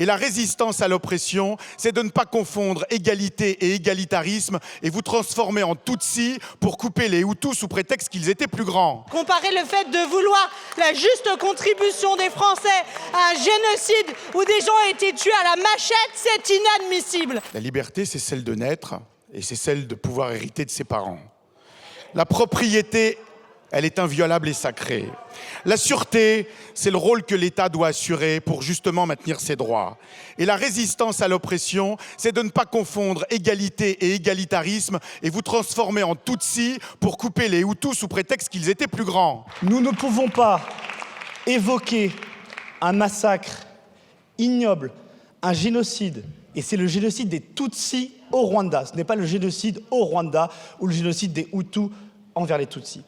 Et la résistance à l'oppression, c'est de ne pas confondre égalité et égalitarisme et vous transformer en Tutsi pour couper les Hutus sous prétexte qu'ils étaient plus grands. Comparer le fait de vouloir la juste contribution des Français à un génocide où des gens ont été tués à la machette, c'est inadmissible. La liberté, c'est celle de naître et c'est celle de pouvoir hériter de ses parents. La propriété, elle est inviolable et sacrée. La sûreté, c'est le rôle que l'État doit assurer pour justement maintenir ses droits. Et la résistance à l'oppression, c'est de ne pas confondre égalité et égalitarisme et vous transformer en Tutsi pour couper les Hutus sous prétexte qu'ils étaient plus grands. Nous ne pouvons pas évoquer un massacre ignoble, un génocide, et c'est le génocide des Tutsis au Rwanda. Ce n'est pas le génocide au Rwanda ou le génocide des Hutus envers les Tutsis.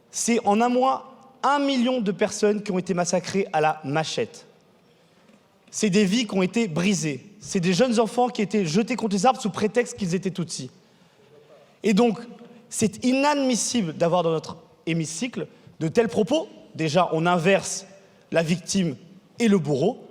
C'est en un mois 1 million de personnes qui ont été massacrées à la machette. C'est des vies qui ont été brisées. C'est des jeunes enfants qui étaient jetés contre les arbres sous prétexte qu'ils étaient Tutsis. Et donc, c'est inadmissible d'avoir dans notre hémicycle de tels propos. Déjà, on inverse la victime et le bourreau,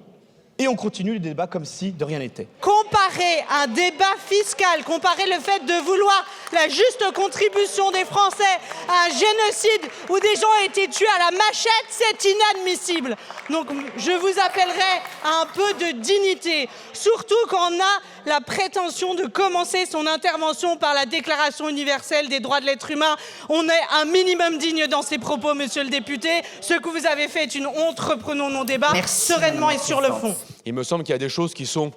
et on continue le débat comme si de rien n'était. Comparer un débat fiscal, comparer le fait de vouloir la juste contribution des Français à un génocide où des gens ont été tués à la machette, c'est inadmissible. Donc je vous appellerai à un peu de dignité, surtout quand on a la prétention de commencer son intervention par la Déclaration universelle des droits de l'être humain. On est un minimum digne dans ces propos, monsieur le député. Ce que vous avez fait est une honte. Reprenons nos débats sereinement et sur le fond. Il me semble qu'il y a des choses qui sont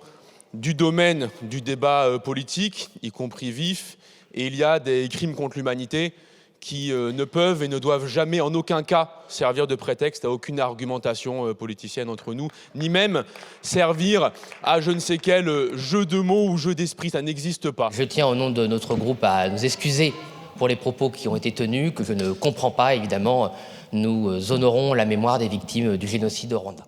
du domaine du débat politique, y compris vif, et il y a des crimes contre l'humanité qui ne peuvent et ne doivent jamais, en aucun cas, servir de prétexte à aucune argumentation politicienne entre nous, ni même servir à je ne sais quel jeu de mots ou jeu d'esprit, ça n'existe pas. Je tiens au nom de notre groupe à nous excuser pour les propos qui ont été tenus, que je ne comprends pas, évidemment. Nous honorons la mémoire des victimes du génocide au Rwanda.